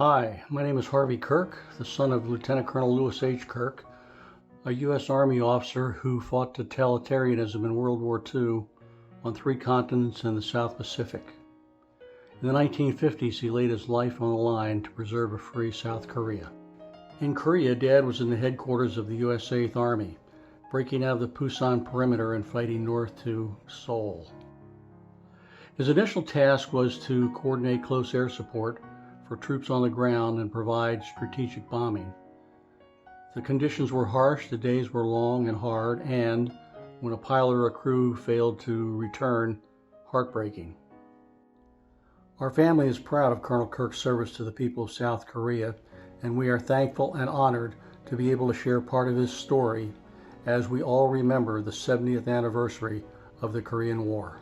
Hi, my name is Harvey Kirk, the son of Lieutenant Colonel Lewis H. Kirk, a U.S. Army officer who fought totalitarianism in World War II on 3 continents and the South Pacific. In the 1950s, he laid his life on the line to preserve a free South Korea. In Korea, Dad was in the headquarters of the U.S. 8th Army, breaking out of the Pusan perimeter and fighting north to Seoul. His initial task was to coordinate close air support for troops on the ground and provide strategic bombing. The conditions were harsh, the days were long and hard, and when a pilot or a crew failed to return, heartbreaking. Our family is proud of Colonel Kirk's service to the people of South Korea, and we are thankful and honored to be able to share part of his story as we all remember the 70th anniversary of the Korean War.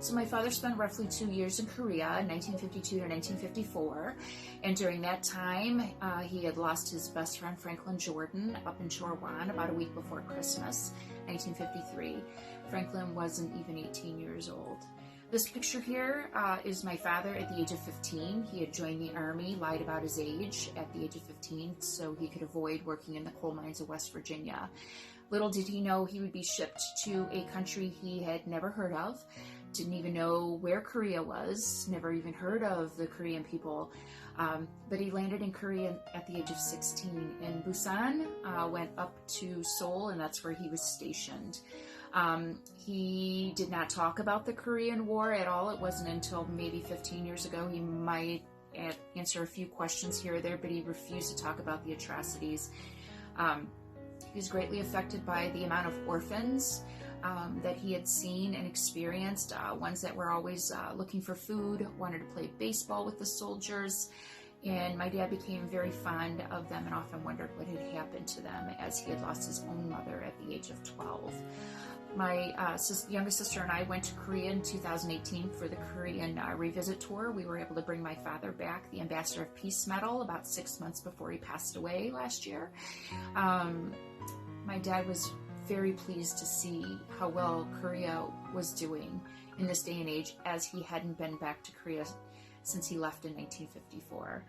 So my father spent roughly 2 years in Korea, 1952 to 1954, and during that time he had lost his best friend Franklin Jordan up in Chorwan about a week before Christmas, 1953. Franklin wasn't even 18 years old. This picture here is my father at the age of 15. He had joined the Army, lied about his age at the age of 15 so he could avoid working in the coal mines of West Virginia. Little did he know he would be shipped to a country he had never heard of. Didn't even know where Korea was, never even heard of the Korean people, but he landed in Korea at the age of 16 in Busan, went up to Seoul, and that's where he was stationed. He did not talk about the Korean War at all. It wasn't until maybe 15 years ago he might answer a few questions here or there, but he refused to talk about the atrocities. He was greatly affected by the amount of orphans that he had seen and experienced, ones that were always looking for food, wanted to play baseball with the soldiers, and my dad became very fond of them and often wondered what had happened to them as he had lost his own mother at the age of 12. My youngest sister and I went to Korea in 2018 for the Korean Revisit Tour. We were able to bring my father back the Ambassador of Peace Medal about 6 months before he passed away last year. My dad was very pleased to see how well Korea was doing in this day and age, as he hadn't been back to Korea since he left in 1954.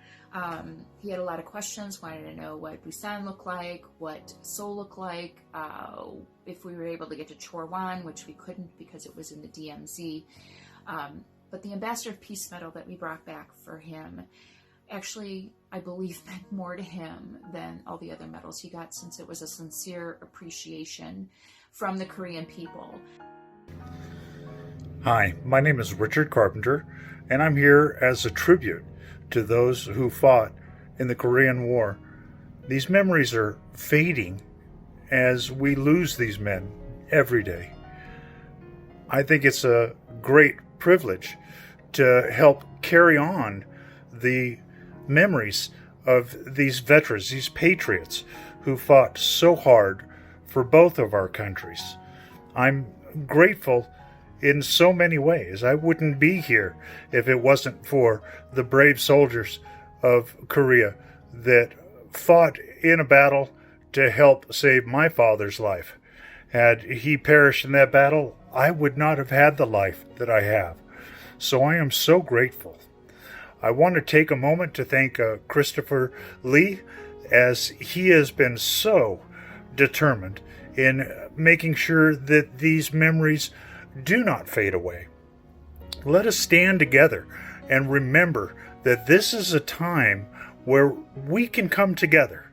He had a lot of questions, wanted to know what Busan looked like, what Seoul looked like, if we were able to get to Chorwan, which we couldn't because it was in the DMZ. But the Ambassador of Peace Medal that we brought back for him actually, I believe, meant more to him than all the other medals he got, since it was a sincere appreciation from the Korean people. Hi, my name is Richard Carpenter, and I'm here as a tribute to those who fought in the Korean War. These memories are fading as we lose these men every day. I think it's a great privilege to help carry on the memories of these veterans, these patriots who fought so hard for both of our countries. I'm grateful in so many ways. I wouldn't be here if it wasn't for the brave soldiers of Korea that fought in a battle to help save my father's life. Had he perished in that battle, I would not have had the life that I have. So I am so grateful. I want to take a moment to thank Christopher Lee, as he has been so determined in making sure that these memories do not fade away. Let us stand together and remember that this is a time where we can come together,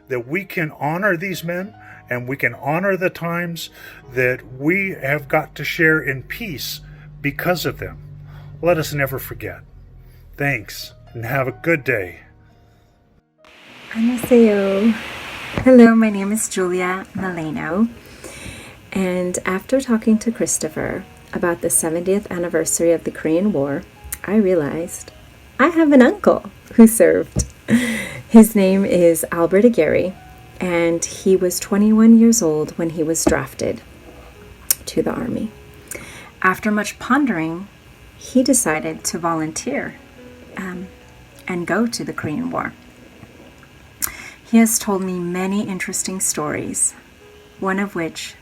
that we can honor these men, and we can honor the times that we have got to share in peace because of them. Let us never forget. Thanks, and have a good day. 안녕하세요. Hello, my name is Julia Molina. And after talking to Christopher about the 70th anniversary of the Korean War, I realized I have an uncle who served. His name is Albert Aguirre, and he was 21 years old when he was drafted to the Army. After much pondering, he decided to volunteer and go to the Korean War. He has told me many interesting stories, one of which,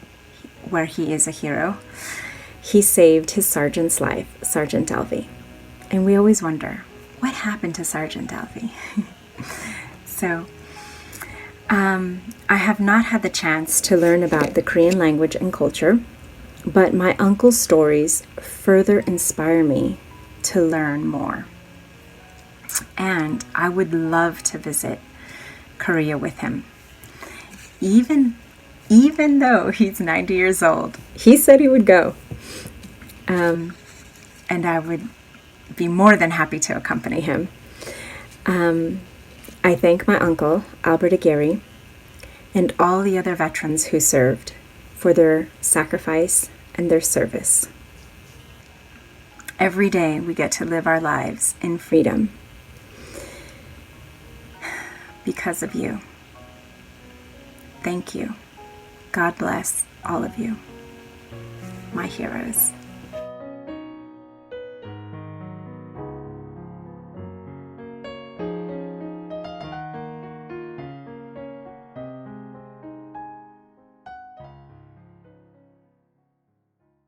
where he is a hero, he saved his sergeant's life, Sergeant Alvey. And we always wonder, what happened to Sergeant Alfie. So, I have not had the chance to learn about the Korean language and culture, but my uncle's stories further inspire me to learn more. And I would love to visit Korea with him. Even though he's 90 years old, he said he would go. And I would be more than happy to accompany him. I thank my uncle, Albert Aguirre, and all the other veterans who served for their sacrifice and their service. Every day we get to live our lives in freedom because of you. Thank you. God bless all of you, my heroes.